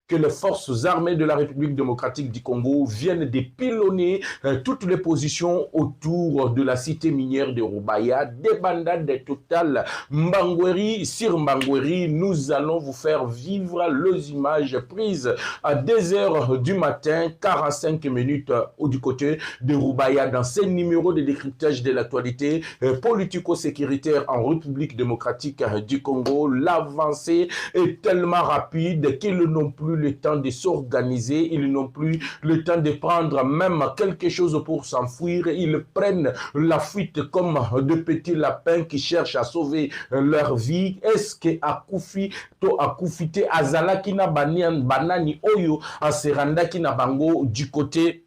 que les forces armées de la République démocratique du Congo viennent de pilonner toutes les positions autour de la cité minière de Rubaya, des bandades totales Mbangweri sur Mbangweri. Nous allons vous faire vivre les images prises à 2 heures du matin, 45 minutes du côté de Rubaya, dans ces numéros de décryptage de l'actualité politico-sécuritaire en République démocratique du Congo. L'avancée est tellement rapide qu'ils n'ont plus le temps de s'organiser, ils n'ont plus le temps de prendre même quelque chose pour s'enfuir. Ils prennent la fuite comme de petits lapins qui cherchent à sauver leur vie. Est-ce que Akufi to Akufite azalaki na banani oyo aserandaki na bango du côté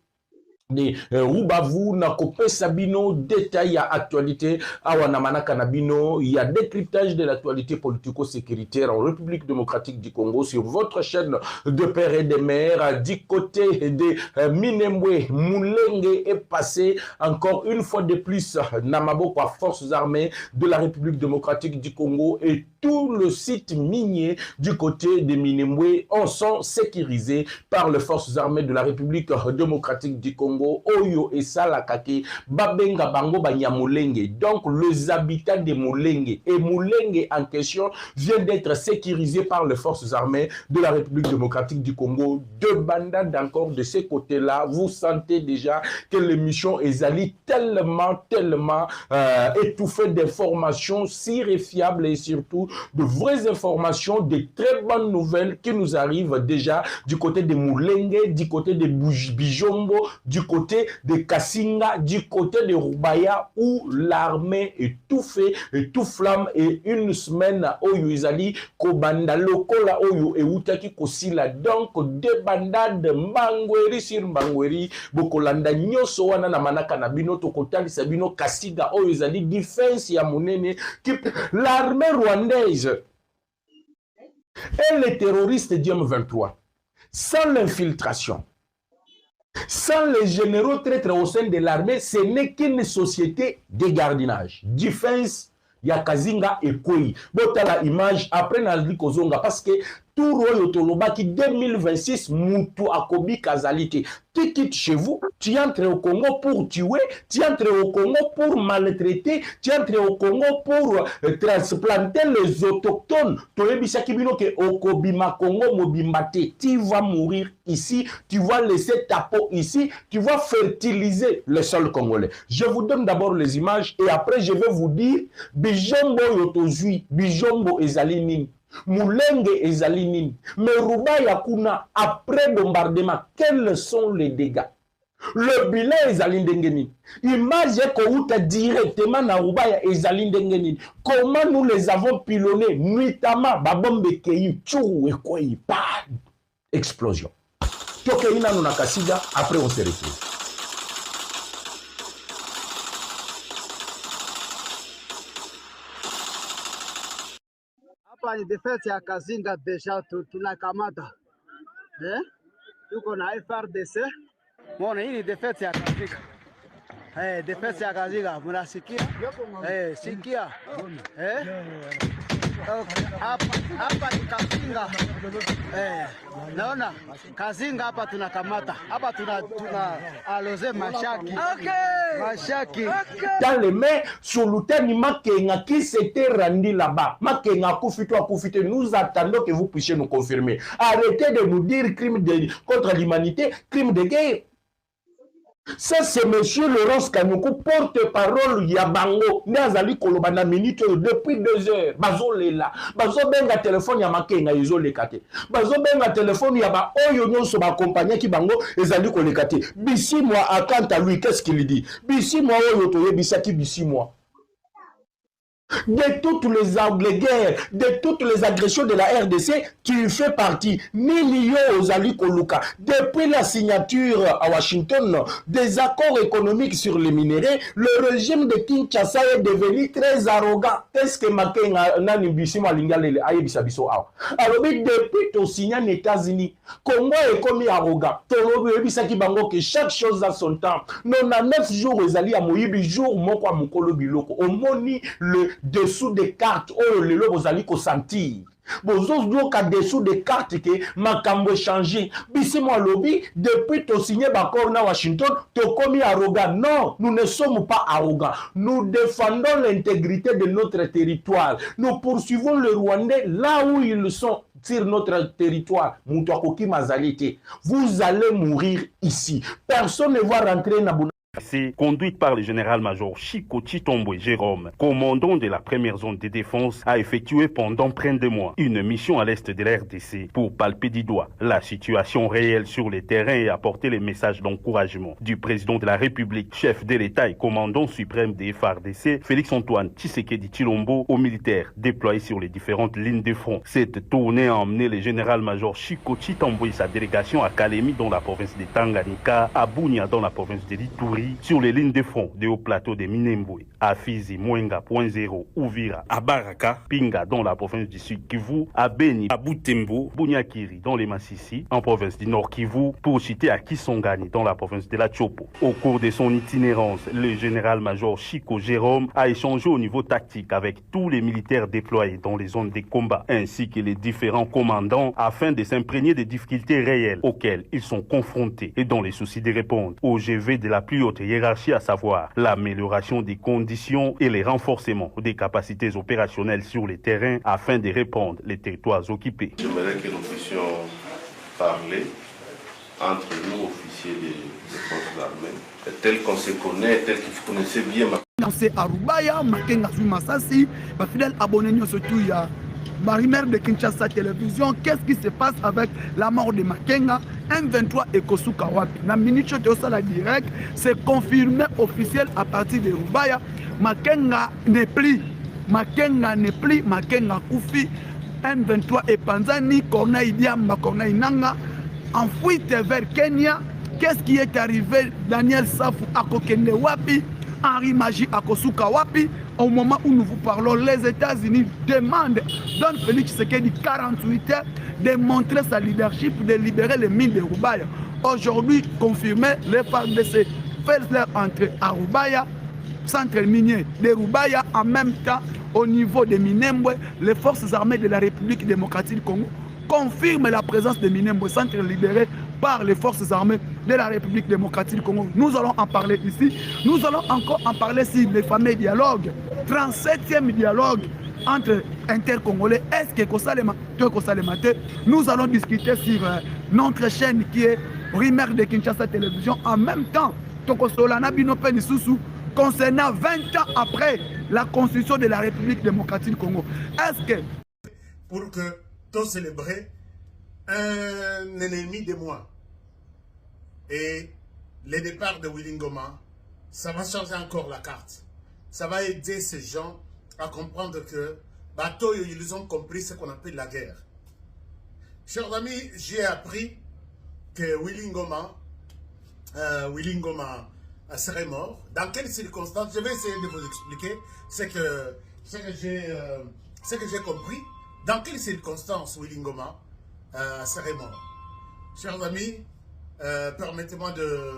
de Rubavu na kopesa bino détail à actualité awana manaka na bino, il y a décryptage de l'actualité politico-sécuritaire en République démocratique du Congo sur votre chaîne de père et de mère. Du côté de Minembwe, Mulenge est passé encore une fois de plus Namaboko à forces armées de la République démocratique du Congo, et tout le site minier du côté de Minembwe sont sécurisés par les forces armées de la République démocratique du Congo. Oyo et Salakake, Babenga Bango Banyamulenge. Donc, les habitants de Mulenge et Mulenge en question viennent d'être sécurisés par les forces armées de la République démocratique du Congo. 2 bandades encore de ces côtés-là. Vous sentez déjà que l'émission est allée tellement étouffée d'informations si fiables et surtout de vraies informations, de très bonnes nouvelles qui nous arrivent déjà du côté de Mulenge, du côté de Bijombo, du côté de Kassinga, du côté de Rubaya, où l'armée est tout fait, et tout flamme, et une semaine oyo izali kobanda lokola oyo e utaki kosila. Donc 2 bandades Mbangweri sur Mbangweri, bokolanda nyoso wana na manaka na bino tokotalisa bino Kasiga oyo izali defense ya monene qui l'armée rwandaise et les terroristes du M23 sans l'infiltration, sans les généraux traîtres au sein de l'armée, ce n'est qu'une société de gardiennage. Defense, Yakazinga et Koi. Botala image après Naldi Kozonga parce que tout Royo Tolobaki 2026, Moutou Akobi Kazalité. Tu quittes chez vous, tu entres au Congo pour tuer, tu entres au Congo pour maltraiter, tu entres au Congo pour transplanter les autochtones. Tu vas mourir ici, tu vas laisser ta peau ici, tu vas fertiliser le sol congolais. Je vous donne d'abord les images et après je vais vous dire Bijombo Yotozui, Bijombo Ezalinine. Mulenge ezalinine. Mais Rubaya kuna, après bombardement, quels sont les dégâts? Le bilan ezalindengeni. Image Kouta directement na Rubaya ezalindengeni. Comment nous les avons pilonnés nuitamment, babombe keyi, tchou et quoi, pas explosion. Tokeina nous nakasiga, après on se retrouve. Hapa ni defense ya Kazinga deja tunakamata. Tuko na FRDC. Mbona hii ni defense ya Kazinga. Defense ya Kazinga mnasikia? Sikia. Hapa ni Kazinga. Naona Kazinga hapa tunakamata. Hapa tuna aloze mashaki. Mashaki. Dans les mains, sur l'outil Makenga qui s'était rendu là-bas. Makenga Koufite, nous attendons que vous puissiez nous confirmer. Arrêtez de nous dire crime contre l'humanité, crime de guerre. Ça, c'est monsieur Laurence Kanyoko, porte-parole Yabango. Nazali Kolobana minute depuis 2 heures. Bazo lela. Bazo benga téléphone ya Makenga izo lekate. Bazo benga téléphone ya ba oyo nyonso ba compagnie ki bango ezali kolekate. Bisi moi quant à lui, qu'est-ce qu'il dit? Bisi moi oyo toye bisaki bisi moi. De toutes les guerres, de toutes les agressions de la RDC, tu fais partie. Millions aux Ali Koluka. Depuis la signature à Washington des accords économiques sur les minéraux, le régime de Kinshasa est devenu très arrogant. Qu'est-ce que Makenga nani bisimo alingale ayebisa biso awa? Alors depuis ton signal aux États-Unis, Congo est comme arrogant. Tolobi ebisa ki bango que chaque chose a son temps. Non na 9 jours aux Ali à Moyibi jour moko mokolo biloko. On moni le dessous des cartes, oh le lobo zali ko sentir. Bozo ka dessous des cartes que makambo changé. Bisemo lobby depuis to signé d'accord na Washington, to commis arrogant. Non, nous ne sommes pas arrogants. Nous défendons l'intégrité de notre territoire. Nous poursuivons le Rwandais là où ils sont sur notre territoire. Vous allez mourir ici. Personne ne va rentrer dans C'est conduite par le général-major Chico Chitombo Jérôme, commandant de la première zone de défense, a effectué pendant près de mois une mission à l'est de l'RDC pour palper du doigt la situation réelle sur le terrain et apporter les messages d'encouragement du président de la République, chef de l'État et commandant suprême des FARDC, Félix-Antoine Tshisekedi Tshilombo, aux militaires déployés sur les différentes lignes de front. Cette tournée a emmené le général-major Chico Chitombo et sa délégation à Kalemi dans la province de Tanganyika, à Bunia dans la province de Lituri, sur les lignes de front des hauts plateaux de Minembwe, à Fizi, Mwenga, Point Zéro, Uvira, à Baraka, Pinga dans la province du Sud Kivu, à Beni, à Butembo, Bunyakiri dans les Massissi, en province du Nord Kivu, pour citer à Kisangani dans la province de la Chopo. Au cours de son itinérance, le général-major Chico Jérôme a échangé au niveau tactique avec tous les militaires déployés dans les zones de combat, ainsi que les différents commandants, afin de s'imprégner des difficultés réelles auxquelles ils sont confrontés et dans les soucis de répondre au GV de la plus haute hiérarchie, à savoir l'amélioration des conditions et les renforcements des capacités opérationnelles sur les terrains afin de répondre les territoires occupés. J'aimerais que nous puissions parler entre nous, officiers des forces armées, tel qu'on se connaît, tel que vous connaissez bien. C'est Arubaya, Makenga Masasi, fidèle abonné surtout il y a Marimère de Kinshasa Télévision. Qu'est-ce qui se passe avec la mort de Makenga? M23 et Kosuka Wapi. La minute de ça, la direct, c'est confirmé officiel à partir de Rubaya. Makenga n'est plus. Makenga n'est plus. Makenga Koufi. M23 et Panzani, Corneille Diamba, Corneille Nanga, en fuite vers Kenya. Qu'est-ce qui est arrivé? Daniel Safou à Kokende Wapi, Henri Magie à Kosuka Wapi. Au moment où nous vous parlons, les États-Unis demandent Don Félix Tshisekedi 48 heures de montrer sa leadership, de libérer les mines de Rubaya. Aujourd'hui, confirmé, les FARDC fait leur entrée à Rubaya, centre minier de Rubaya, en même temps au niveau de Minembwe, les forces armées de la République démocratique du Congo confirment la présence de Minembwe, centre libéré par les forces armées de la République démocratique du Congo. Nous allons en parler ici. Nous allons encore en parler sur les fameux dialogues. 37e dialogue entre intercongolais. Est-ce que nous allons discuter sur notre chaîne qui est Rumeur de Kinshasa Télévision. En même temps, concernant 20 ans après la constitution de la République démocratique du Congo. Est-ce que... Pour que tout célébrer un ennemi de moi et le départ de Willy Ngoma, ça va changer encore la carte. Ça va aider ces gens à comprendre que bateau, ils ont compris ce qu'on appelle la guerre. Chers amis, j'ai appris que Willy Ngoma serait mort. Dans quelles circonstances? Je vais essayer de vous expliquer ce que j'ai compris. Dans quelles circonstances Willy Ngoma serait mort? Chers amis, permettez-moi de...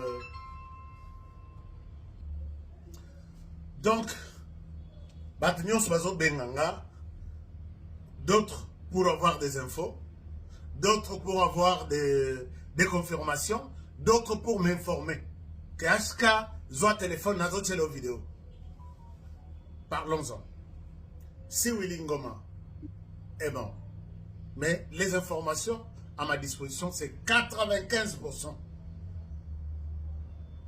Donc, d'autres pour avoir des infos, d'autres pour avoir des confirmations, d'autres pour m'informer. Que HK soit téléphone dans d'autres vidéos. Parlons-en. Si Willy Ngoma est mort, mais les informations à ma disposition, c'est 95%.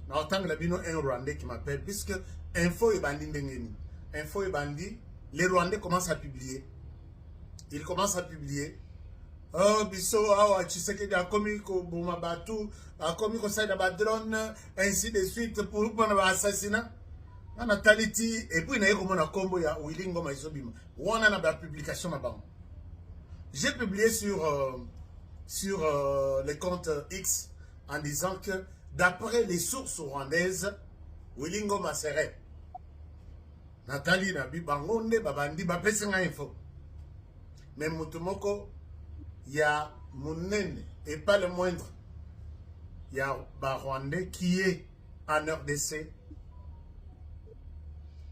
Autant que la bino un Rwandais qui m'appelle, puisque Info et Bandi Ndengeni. Info et Bandi, les Rwandais commencent à publier. Ils commencent à publier. Oh, biso, tu sais qu'il y a commis ko Boumabatu, a commis ko Saïda Badron, ainsi de suite, pour un assassinat. On a Taliti, et puis il y a un combo, il y a Willy Ngoma Isobima. On a la publication là-bas. J'ai publié sur les comptes X en disant que d'après les sources rwandaises, Willy Ngoma serait. Nathalie Nabi Bangonde, Babandi, Bapesenga Info. Mais Moutumoko, il y a Mounene, et pas le moindre. Il y a un Rwandais qui est en RDC.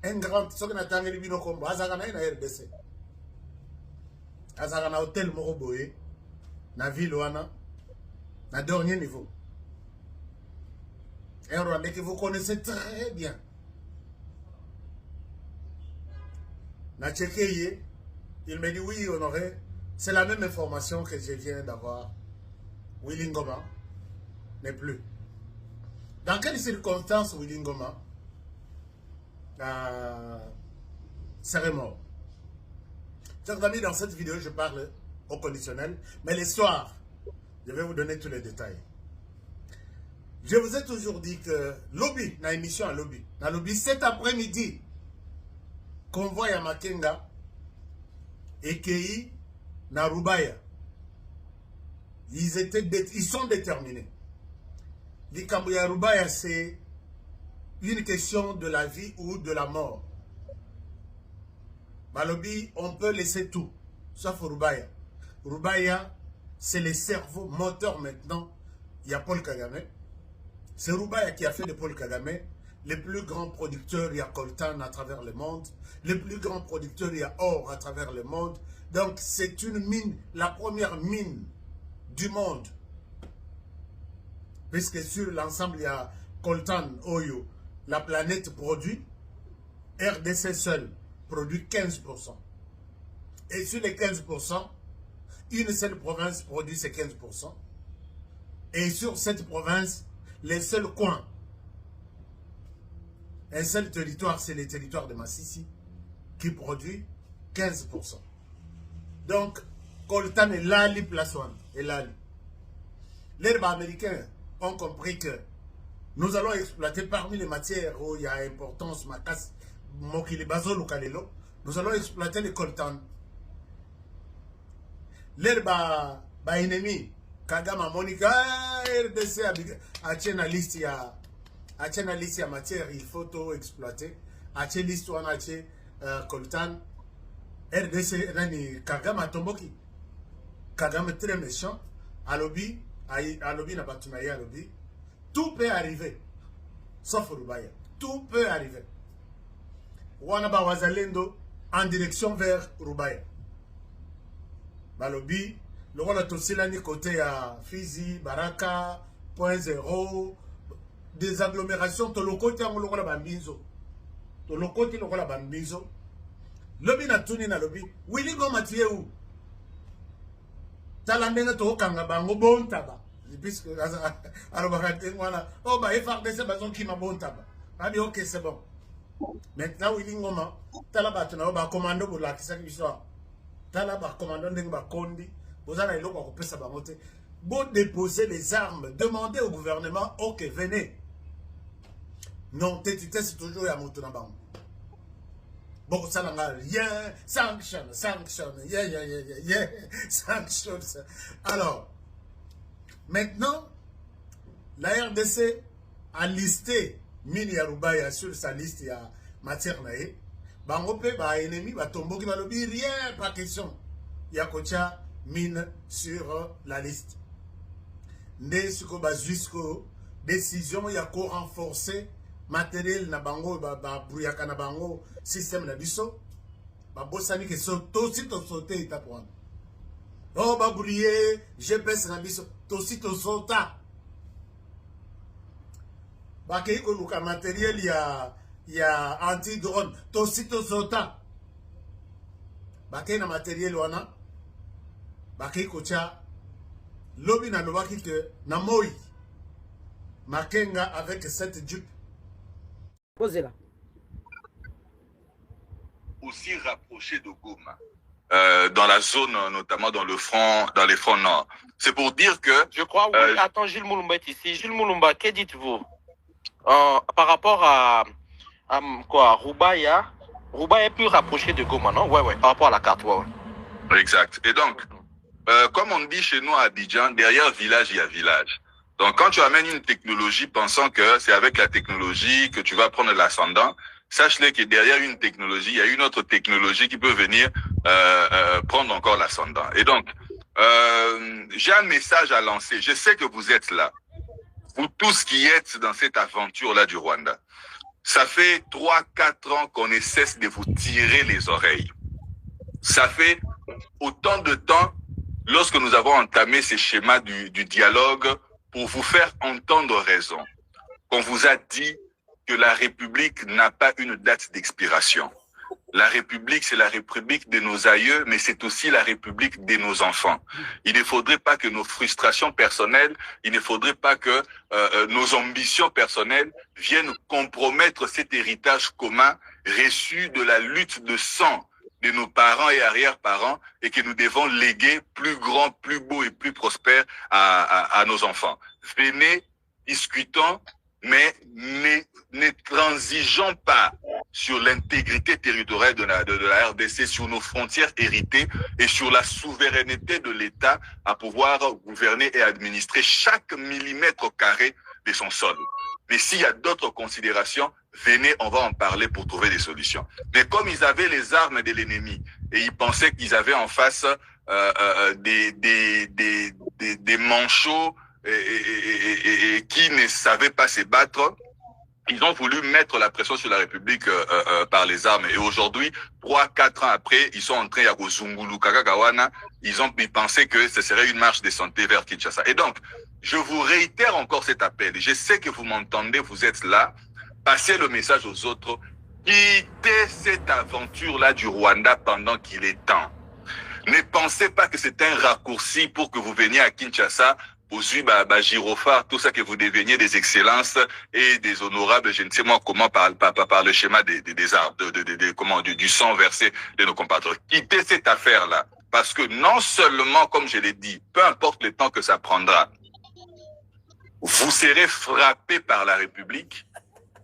Un grand, ce qu'on a tangué Bino Kombo, Azagana est en RDC. azala na hôtel moko boye na ville wana na dernier niveau. Un Rwandais que vous connaissez très bien. Na checké, il me dit oui Honoré, c'est la même information que je viens d'avoir. Willy Ngoma n'est plus. Dans quelles circonstances Willy Ngoma serait mort? Chers amis, dans cette vidéo, je parle au conditionnel, mais l'histoire, je vais vous donner tous les détails. Je vous ai toujours dit que lobby, na émission à lobby, na lobby cet après-midi, convoi à Makenga, Ekei, na Rubaya, ils sont déterminés. L'Ikambouya Rubaya, c'est une question de la vie ou de la mort. Malobi, on peut laisser tout, sauf Rubaya. Rubaya, c'est le cerveau moteur maintenant. Il y a Paul Kagame. C'est Rubaya qui a fait de Paul Kagame le plus grand producteur. Il y a coltan à travers le monde. Le plus grand producteur, il y a or à travers le monde. Donc, c'est une mine, la première mine du monde. Puisque sur l'ensemble, il y a coltan, Oyo. La planète produit. RDC seul produit 15%. Et sur les 15%, une seule province produit ces 15%. Et sur cette province, les seuls coins, un seul territoire, c'est le territoire de Massissi, qui produit 15%. Donc, coltan est l'ali place one, et l'ali. Les américains ont compris que nous allons exploiter parmi les matières où il y a importance, makas, mokilibazo, lukalelo, nous allons exploiter les coltan. L'herbe ennemi, Kagama Monica, RDC a tient la liste ya matière, il faut tout exploiter. A tient liste ou a tient coltan. RDC nani Kagama Tomboki. Kagama très méchant. À lobby na batunaye à lobby. Tout peut arriver, sauf Rubaya. Tout peut arriver. Wanaba Wazalendo en direction vers Rubaya. Balobi, le rôle de Tossilani côté à Fizi, Baraka, Point Zéro, des agglomérations, Tolokoti en le rôle de Bambizo. Tolokoti le rôle de Bambizo. Lobi na tuni na lobi. Willy Ngoma tiye où? Talandenga to kanga bango bon taba. Puisque oh bah FRDC bazon qui m'a bon taba. Abi ok c'est bon. Maintenant Willy Ngoma, talabatu na ba commando pour la kisa histoire. Talaba commandant de Bakondi, vous allez le voir sa bamote. Bon déposer les armes, demandez au gouvernement, ok, venez. Non, tu c'est toujours à Moutonabang. Bon, ça n'a rien, sanction, yeah, sanction. Alors, maintenant, la RDC a listé Mini Arubaya sur sa liste, il y a matière naïe. Bangope, ba ennemi, ba tombo qui va le dire, rien, pas question. Il y a Kocha mine sur la liste. Né suko ba jusqu'au décision, il y a ko renforcer matériel na bango, ba bruyaka na bango, système na biso. Ba bossani ke sauto, si to sauté, il tape. Oh, ba brouiller, GPS na biso, to si to sauta. Ba ke ko luka matériel, il y a anti-drone, tosito sota. Bakay na matériel wana. Bakay kocha. Lobi na lobaki que na moi. Makenga avec cette jupe. Posez-la. Aussi rapproché de Goma. Dans la zone, notamment dans le front, dans les fronts nord. C'est pour dire que... Je crois, oui. Attends, Gilles Moulumba est ici. Gilles Moulumba, que dites-vous par rapport à quoi, Rubaya est plus rapproché de Goma, non? Ouais, par rapport à la carte, ouais. Exact. Et donc, comme on dit chez nous à Abidjan, derrière village, il y a village. Donc, quand tu amènes une technologie pensant que c'est avec la technologie que tu vas prendre l'ascendant, sache-le que derrière une technologie, il y a une autre technologie qui peut venir prendre encore l'ascendant. Et donc, j'ai un message à lancer. Je sais que vous êtes là. Vous tous qui êtes dans cette aventure-là du Rwanda. Ça fait 3-4 ans qu'on ne cesse de vous tirer les oreilles. Ça fait autant de temps lorsque nous avons entamé ces schémas du dialogue pour vous faire entendre raison. Qu'on vous a dit que la République n'a pas une date d'expiration. La République, c'est la République de nos aïeux, mais c'est aussi la République de nos enfants. Il ne faudrait pas que nos frustrations personnelles, il ne faudrait pas que nos ambitions personnelles viennent compromettre cet héritage commun reçu de la lutte de sang de nos parents et arrière-parents et que nous devons léguer plus grand, plus beau et plus prospère à nos enfants. Venez, discutons, mais ne transigeons pas sur l'intégrité territoriale de la RDC, sur nos frontières héritées et sur la souveraineté de l'État à pouvoir gouverner et administrer chaque millimètre carré de son sol. Mais s'il y a d'autres considérations, venez, on va en parler pour trouver des solutions. Mais comme ils avaient les armes de l'ennemi et ils pensaient qu'ils avaient en face des manchots et qui ne savaient pas se battre, ils ont voulu mettre la pression sur la République par les armes. Et aujourd'hui, 3-4 ans après, ils sont entrés à Gozungulu, Kakagawana. Ils pensaient que ce serait une marche de santé vers Kinshasa. Et donc, je vous réitère encore cet appel. Je sais que vous m'entendez, vous êtes là. Passez le message aux autres. Quittez cette aventure-là du Rwanda pendant qu'il est temps. Ne pensez pas que c'est un raccourci pour que vous veniez à Kinshasa, aux gyrophares, tout ça, que vous deveniez des excellences et des honorables, je ne sais moi comment, par le schéma des arts, du sang versé de nos compatriotes. Quittez cette affaire-là. Parce que non seulement, comme je l'ai dit, peu importe le temps que ça prendra, vous serez frappé par la République.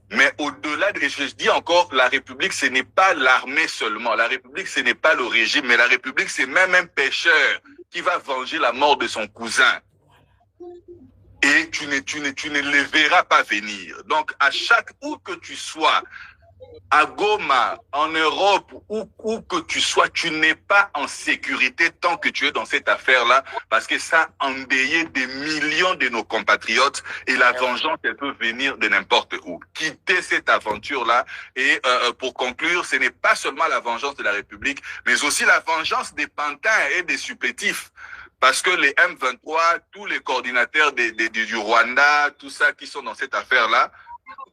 Mais au-delà, et je dis encore, la République, ce n'est pas l'armée seulement. La République, ce n'est pas le régime, mais la République, c'est même un pêcheur qui va venger la mort de son cousin. Et tu ne les verras pas venir. Donc, à chaque, où que tu sois, à Goma, en Europe, où que tu sois, tu n'es pas en sécurité tant que tu es dans cette affaire-là, parce que ça a endeuillé des millions de nos compatriotes et la vengeance, elle peut venir de n'importe où. Quittez cette aventure-là et pour conclure, ce n'est pas seulement la vengeance de la République, mais aussi la vengeance des pantins et des supplétifs. Parce que les M23, tous les coordinateurs du Rwanda, tout ça qui sont dans cette affaire-là,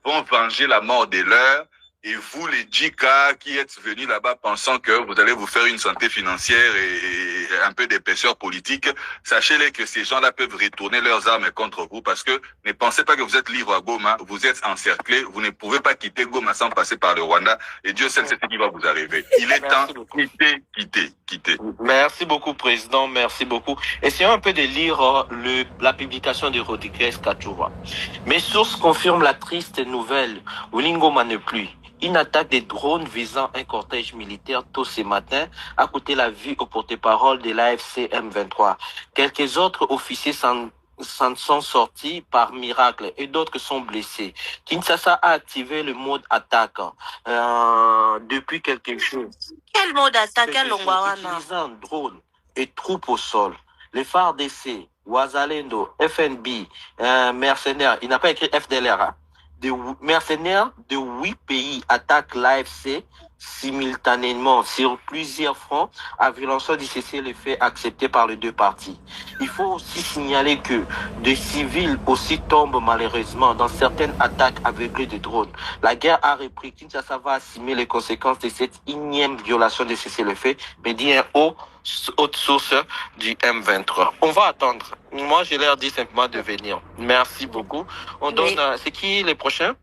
vont venger la mort des leurs. Et vous, les Djika, qui êtes venus là-bas pensant que vous allez vous faire une santé financière et un peu d'épaisseur politique, sachez-les que ces gens-là peuvent retourner leurs armes contre vous parce que ne pensez pas que vous êtes libre à Goma, vous êtes encerclés, vous ne pouvez pas quitter Goma sans passer par le Rwanda et Dieu seul sait ce qui va vous arriver. Il est temps, quittez. Merci beaucoup, Président, merci beaucoup. Essayons un peu de lire la publication de Rodriguez Kachouva. Mes sources confirment la triste nouvelle, Wilingoma ne plus. Une attaque des drones visant un cortège militaire tôt ce matin a coûté la vie au porte-parole de l'AFC M23. Quelques autres officiers s'en sont sortis par miracle et d'autres sont blessés. Kinshasa a activé le mode attaque depuis quelques jours. Quel mode attaque à Longwawana? Utilisant drones et troupes au sol. Les FARDC, Ouazalendo, FNB, mercenaires, il n'a pas écrit FDLR, des mercenaires de 8 pays attaquent l'AFC simultanément sur plusieurs fronts, violençant du cessez-le-feu accepté par les deux parties. Il faut aussi signaler que des civils aussi tombent malheureusement dans certaines attaques aveuglées de drones. La guerre a repris. Kinshasa va assumer les conséquences de cette énième violation de cessez-le-feu, mais dit un haute source du M23. On va attendre. Moi, je leur dis simplement de venir. Merci beaucoup. On donne. C'est qui les prochains?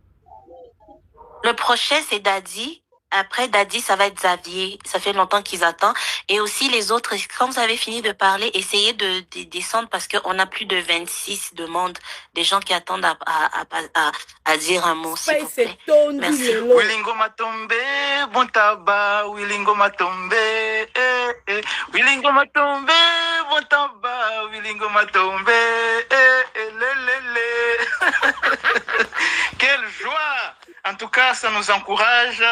Le prochain, c'est Dadi. Après Dadi, ça va être Xavier. Ça fait longtemps qu'ils attendent. Et aussi les autres, quand vous avez fini de parler, essayez de descendre parce qu'on a plus de 26 demandes des gens qui attendent à dire un mot, s'il vous plaît. Merci. Wilingo Matombe, bon tabac, Wilingo Matombe, Wilingo Matombe, bon tabac, Wilingo Matombe, Quelle joie! En tout cas, ça nous encourage.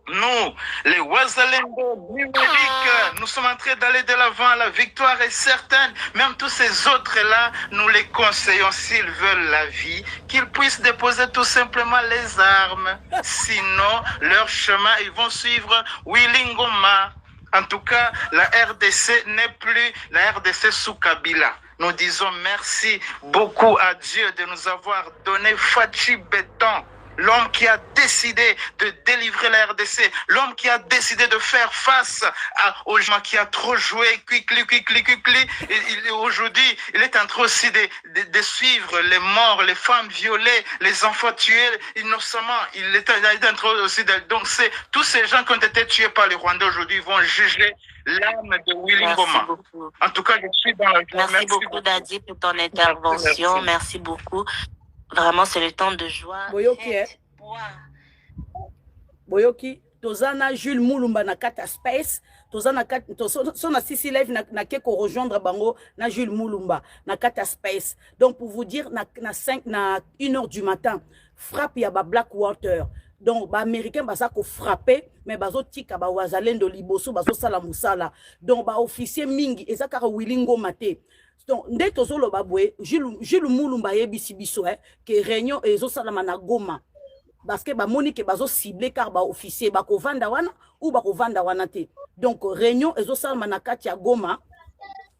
Nous, les Ouazalendo numériques, nous sommes en train d'aller de l'avant. La victoire est certaine. Même tous ces autres-là, nous les conseillons, s'ils veulent la vie, qu'ils puissent déposer tout simplement les armes. Sinon, leur chemin, ils vont suivre Wilingoma. En tout cas, la RDC n'est plus la RDC sous Kabila. Nous disons merci beaucoup à Dieu de nous avoir donné Fachi Béton, l'homme qui a décidé de délivrer la RDC, l'homme qui a décidé de faire face aux gens qui a trop joué, aujourd'hui, il est en train aussi de suivre les morts, les femmes violées, les enfants tués innocemment. Il est en train aussi donc c'est tous ces gens qui ont été tués par les Rwandais aujourd'hui vont juger l'âme de Willy Ngoma. En tout cas, je suis dans la joie. Merci beaucoup, Dadi, pour ton intervention. Merci beaucoup. Vraiment, c'est le temps de joie. Boyoki, tozana Jules Moulumba na kata space, tozana sona sisi live na keko rejoindre bango na Jules Moulumba na kata space. Donc pour vous dire na 1h du matin, frappe ya ba Blackwater. Donc ba américain baza ko frapper mais bazo tika ba wazalendo liboso bazo sala musala. Donc ba officier mingi ezaka Willy Ngoma te. Donc, dès que vous avez Jules Moulumba yebisi biso que réunion ezo salama na Goma parce que ba monique bazo ciblé car ba officier ba ko vanda wana ou ba ko vanda wana te. Donc réunion ezo salama na kati ya Goma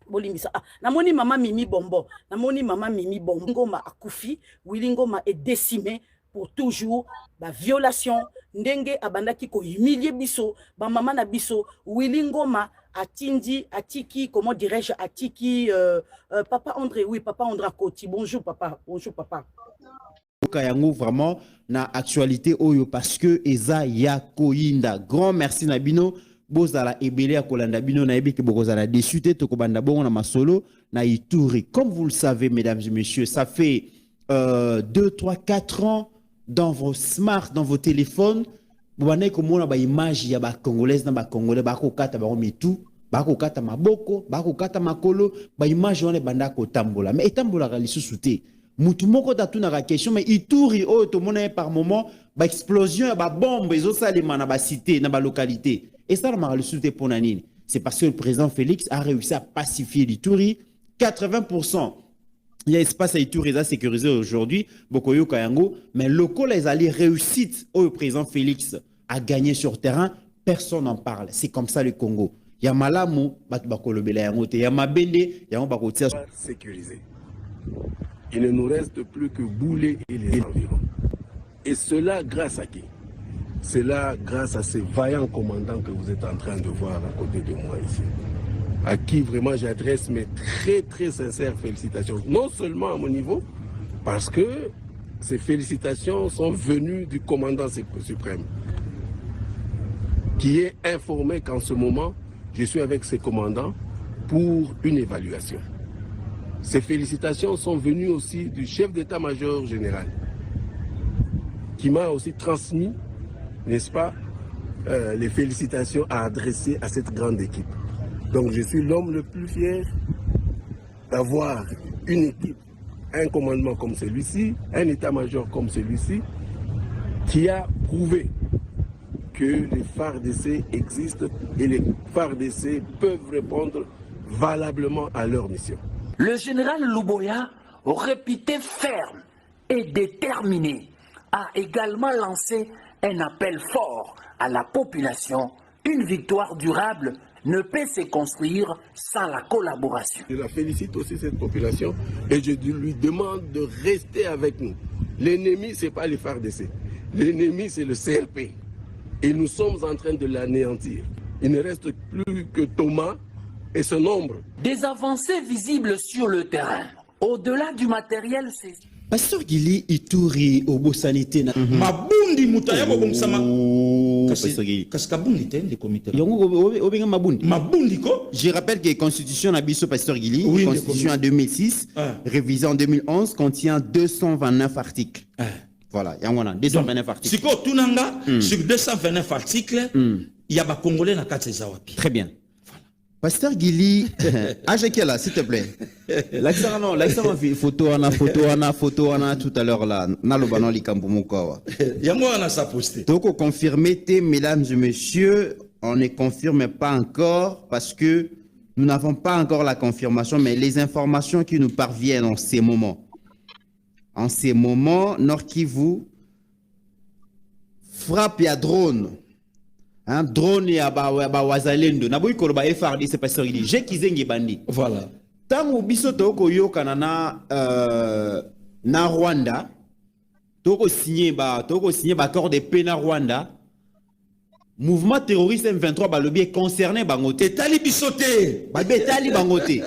bolimbisa na moni mama Mimi Bombo Ngoma akufi Willy Ngoma est décimé pour toujours ba violation ndenge abandaki ko humilier biso ba mama na biso Willy Ngoma Atiki, comment dirais-je, Atiki, Papa André, oui, Papa André Koti. Bonjour, papa. Bonjour, papa. Kayango vraiment na actualité oyo parce que eza ya koinda. Grand merci Nabino. Bozala ebele ya kolanda bino na ebeke bokozala déçu to kobanda bongo na masolo na Ituri. Comme vous le savez, mesdames et messieurs, ça fait 2, 3, 4 ans dans vos smarts, dans vos téléphones. Vous voyez comment on a des images, il y a des Congolais, des Congolais, des Congolais, des Congolais, maboko, bakokata makolo, ba image on est banda ko tambola. Mais tambola ga lisusu te. Mutu moko tatu na question mais Ituri o to mona par moment ba explosion ba bombe ezo salema na ba cité na ba localité. Et ça na lisusu te pour nanini. C'est parce que le président Félix a réussi à pacifier l'Ituri. 80% il y a espace à Ituri à sécuriser aujourd'hui, Bokoyo Kayango, mais local les alliés réussite au président Félix a gagné sur terrain, personne n'en parle. C'est comme ça le Congo. Il y a Malamu, il y a Mabende, il y a Mbakotia. Sécurisé. Il ne nous reste plus que Boulé et les environs. Et cela grâce à qui? Cela grâce à ces vaillants commandants que vous êtes en train de voir à côté de moi ici. À qui vraiment j'adresse mes très sincères félicitations. Non seulement à mon niveau, parce que ces félicitations sont venues du commandant suprême, qui est informé qu'en ce moment, je suis avec ces commandants pour une évaluation. Ces félicitations sont venues aussi du chef d'état-major général, qui m'a aussi transmis, n'est-ce pas, les félicitations à adresser à cette grande équipe. Donc je suis l'homme le plus fier d'avoir une équipe, un commandement comme celui-ci, un état-major comme celui-ci, qui a prouvé que les FARDC existent et les FARDC peuvent répondre valablement à leur mission. Le général Luboya, réputé ferme et déterminé, a également lancé un appel fort à la population. Une victoire durable ne peut se construire sans la collaboration. Je la félicite aussi, cette population, et je lui demande de rester avec nous. L'ennemi, ce n'est pas les FARDC. L'ennemi, c'est le CRP. Et nous sommes en train de l'anéantir. Il ne reste plus que Thomas et son nombre. Des avancées visibles sur le terrain. Au-delà du matériel, c'est... Pasteur Gili Ituri Obo Sanité Mabundi mutaya bo bonsama kasi kabundi te le comité obenga mabundi mabundi ko. Je rappelle que la constitution Nabiso Pasteur Gili, oui, constitution en 2006 révisée en 2011 contient 229 articles. Voilà, il y a 229 articles. Siko tunanga sur 229 articles, il y a ba congolais na kati za wapi. Très bien. Pasteur Gili, là, s'il te plaît. L'accent, non, photo, tout à l'heure là. Nalobanon likambumokawa. Yango na sa posté. Donc, confirmé, mesdames et messieurs, on ne confirme pas encore parce que nous n'avons pas encore la confirmation, mais les informations qui nous parviennent en ces moments. En ces moments, Nord Kivu frappe à drone hein, drone ya ba wazalendo na boy koloba FRDC pasteur Gili je kizengi bandi voilà tango biso toko yokana na Rwanda toko signer ba accord de paix na Rwanda mouvement terroriste M23 balobi est concerné bangote tali bisoté ba betali bangote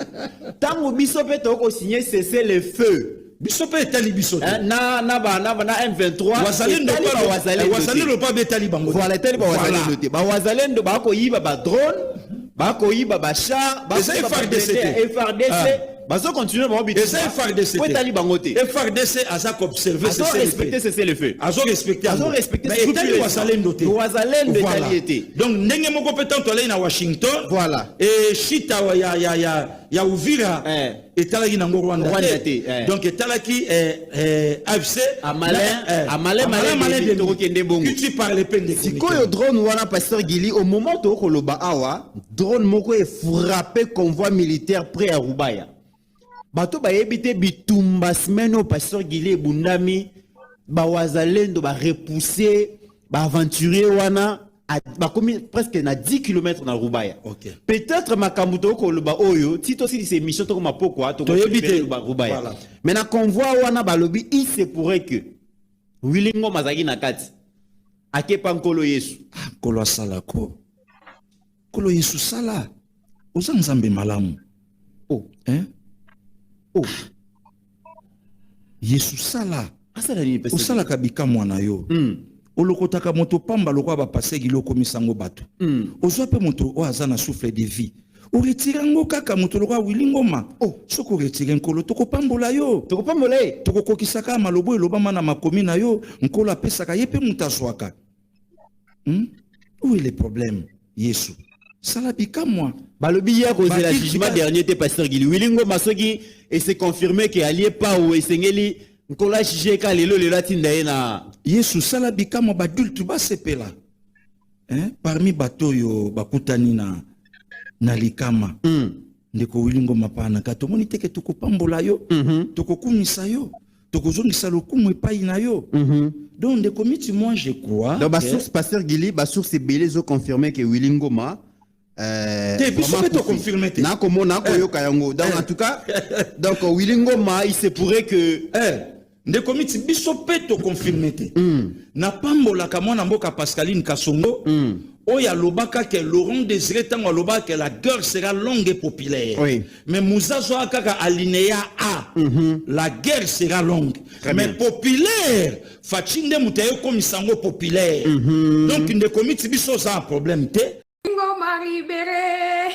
tango biso pe toko signer cesser le feu bisope etali bisote na M23 wazalendo pa betali bango voilà etali ba wazalendo te ba wazalendo ba ko yiba ba drone ba ko yiba ba char ba FRDC bazo continuer ba obité FRDC etali bango te FRDC aza observer cesser le feu azo respecter mais etali wazalendo te etali été donc ndenge moko petanto alei na Washington voilà et shita ya Uvira etalaki nango Rwanda te donc etalaki AFC amalin tokende bongo tu parles peine de sikoyo drone wana pasteur Gili au moment tokoloba awa drone moko e frappé convoi militaire près à Rubaya bato bayebite bitumba semaine au pasteur Gili bundami ba wazalendo ba repousser ba aventurier wana bakomi presque na 10 km na Rubaya. Okay. Peut-être makambuto ko loba oyo tito si ces missions to mapoko to Rubaya. Voilà. Mais na convoi wana balobi il se pourrait que Wilingo mazaki na kati akepa nkolo Yesu. Nkolo sala ko. Nkolo Yesu sala. Oza nzambe malamu. Oh. Hein? Oh. Yesu sala. Asala ni pesa. Osala kabika mwana yo. Olokotaka moto pamba lokwa ba passer gilo komisango bato. Ozwa pe moto o azana souffle de vie. O retirango kaka moto lokwa wilingoma. Oh, soko retire nkolo toko pambola yo. Toko pambola e. Toko kokisaka malobo eloba mana makomi na yo, nkolo apesaka yepe mutaswaka. Où est le problème? Yesu. Salabika moi. Balobi ya cause la jugement dernier te pasteur Gili. Wilingoma soki et c'est confirmé que allié pas ou esengeli nkola jije ka lelo tinda na Yesu sala bikamo badultu basepela parmi bato yo bakutani na likama ndeko wilingo mapana kato moni teke tukopambola yo tokokumisa yo tokozongisa lokumu epai na yo donc ndeko miti moi je crois donc ba source pasteur Gili ba source belé zo confirmé que Wilingoma confirmé na komona ko yoka yango donc en tout cas donc Wilingoma il se pourrait que ndeko miti biso peto confirmé te na pambola ka mwana mboka Pascaline Kasongo oya lobaka que Laurent Désiré tango lobaka que la guerre sera longue et populaire mais muzazo kaka alinéa A la guerre sera longue mais populaire fachinde mutayo komisango populaire donc ndeko miti biso ça un problème te ngoma libéré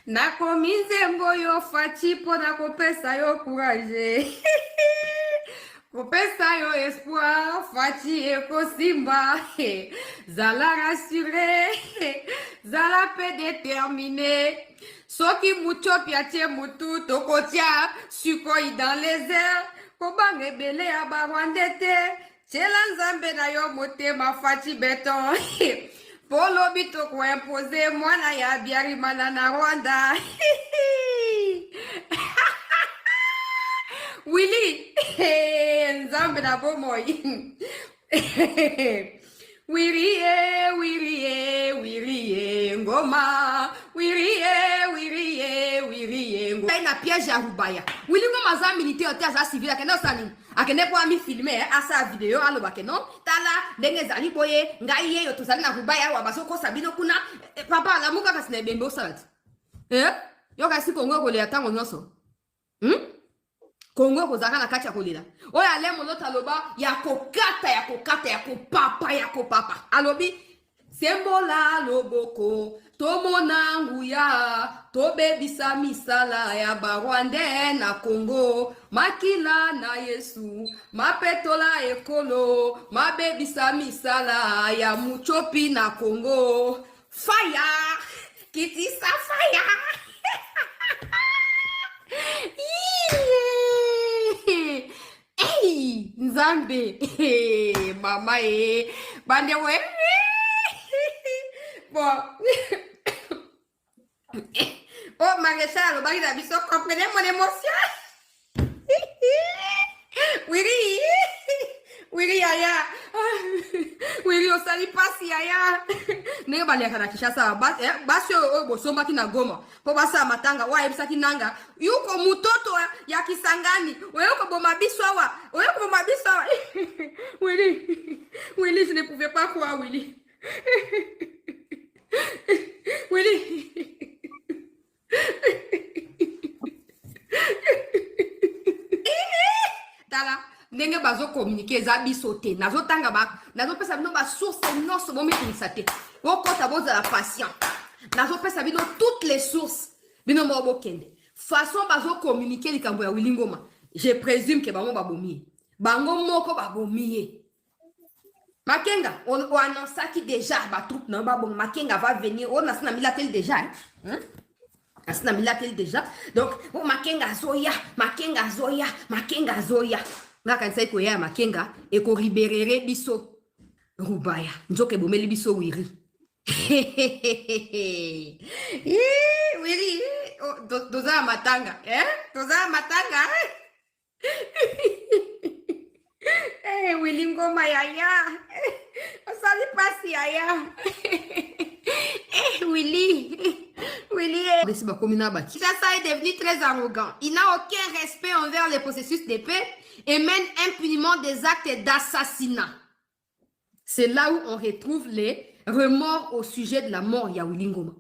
nakomize mboyo fachi pona kopesa yo courage kopesa yo espoir fachi ekosimba zala rassuré zala pe déterminé soki muchopi atie mutu tokotia sukoi dans les airs kobange bele ya barwandete chela nzambe na yo motema fachi beton Polo bito ko impose mwana ya biari mana na Rwanda. Willy, nzambe na bomoi. Wiriye, ngoma. Wiriye, ngoma. Na piège à Rubaya. Willy ngoma za militaire ote za civil akena osani. Akene po ami filmer asa video alo bakeno. Tala ndenge zali boye ngai ye yo tozali na Rubaya wa basoko sabino kuna papa la muka kasine bembe osalati. Yo kasi Kongo ko le atango nyoso. Kongo ko zaka na kati ya kolila. Oya le molota loba ya kokata ya kopapa. Alobi sembola loboko tomona nguya tobebisa misala ya barwande na Kongo makila na Yesu mapetola ekolo mabebisa misala ya muchopi na Kongo fire kitisa fire hey nzambe mama bande we bon oh maréchal bari na biso comprenez mon émotion Wiri aya Wiri osali pasi yaya. Ndenge baliaka na Kinshasa basi bosombaki na Goma po basa matanga wa ebisaki nanga yuko mutoto ya Kisangani oyoko boma biso awa Willy je ne pouvais pas croire Willy. Willy. Tala ndenge bazo communiquer za biso te nazo tanga nazo pesa bino ba source nyonso bomi kinisate okota boza la patient nazo pesa bino toutes les sources bino mo bokende façon bazo communiquer likambo ya Willy Ngoma je présume que bango babomi bango moko babomi Makenga on annonçaki déjà ba troupe na ba bon Makenga va venir on a sina milatel déjà hein asina milatel déjà donc Makenga zoya ngaka nsai ko ya Makenga e ko riberere biso rubaya nzoke bomeli biso wiri wiri doza matanga Willy Ngoma yaya osali pasi yaya Willy Kinshasa est devenu très arrogant. Il n'a aucun respect envers les processus de paix et mène impunément des actes d'assassinat. C'est là où on retrouve les remords au sujet de la mort de Willy Ngoma.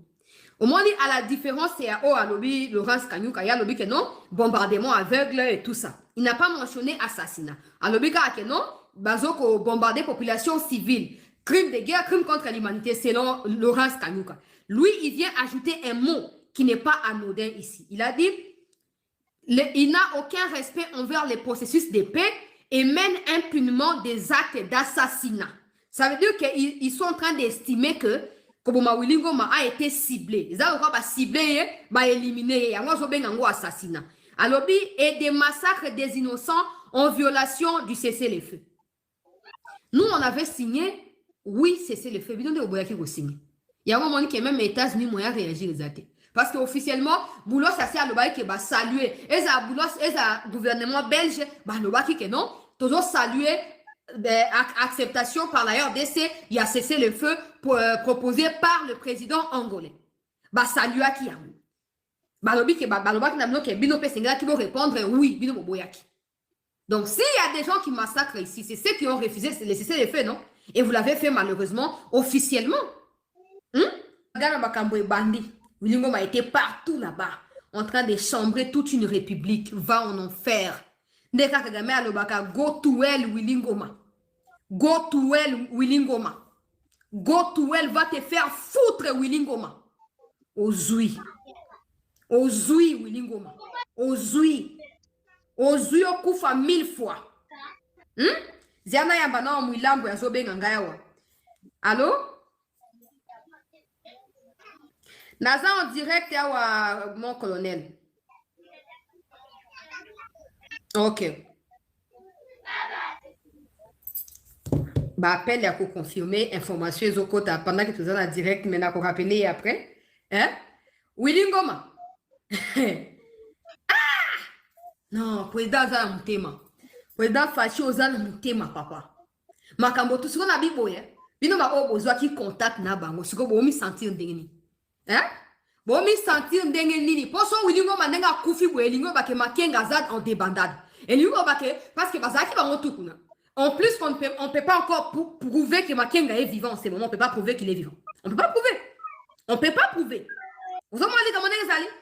Au moins, à la différence, c'est à lobby Laurence Kanyuka, il y a lobby que non, bombardement aveugle et tout ça. Il n'a pas mentionné assassinat. À lobby que non, bazoko bombarder population civile, crime de guerre, crime contre l'humanité, selon Laurence Kanyuka. Lui, il vient ajouter un mot qui n'est pas anodin ici. Il a dit, il n'a aucun respect envers les processus de paix et mène impunément des actes d'assassinat. Ça veut dire qu'ils sont en train d'estimer que Koboma Willy Ngoma a été ciblé. Ils ont pas ciblé, éliminé, assassinat. Alors, et des massacres des innocents en violation du cessez-le-feu. Nous, on avait signé, oui, cessez-le-feu. Il y a un moment que même les États-Unis ont réagi les athées. Parce qu'officiellement, Boulos a salué. Et le gouvernement belge, que non, toujours salué acceptation par la RDC, il y a cessé le feu proposé par le président angolais. Salut à qui a qui vont répondre oui, donc s'il y a des gens qui massacrent ici, c'est ceux qui ont refusé de cesser le feu, non? Et vous l'avez fait malheureusement officiellement. Willy Ngoma a été partout là-bas, en train de chambrer toute une république, va en enfer. Go to hell, Willy Ngoma. Go to hell, Willy Ngoma. Go to hell, va te faire foutre, Willy Ngoma. Ozui, Willy Ngoma. Ozui, okufa 1000 fois. Ziana yambana mwilambo ya zobe ngangayawa. Allô? Naza en direct à mon colonel. Ok. Appel à confirmer information Zokota pendant que tu es en direct, mais n'a qu'à rappeler après. Hein? Willy Ngoma. Non, président za mutema. Président fachi oza na mutema papa. Makambo tout ce qu'on a biboye. Bino ba obozwa ki contact na bango, siko bo mi sentir ndengeni. Hein? Bo mi sentir ndengeni. Poso Willy Ngoma ndenga kufi bo elingo ba ke Makenga za en débandade. Et lui ba ke parce que bazaki bango tukuna. En plus on peut pas encore prouver que Makenga est vivant en ce moment, on peut pas prouver qu'il est vivant. On peut pas prouver. Vous avez demandé comment est-ce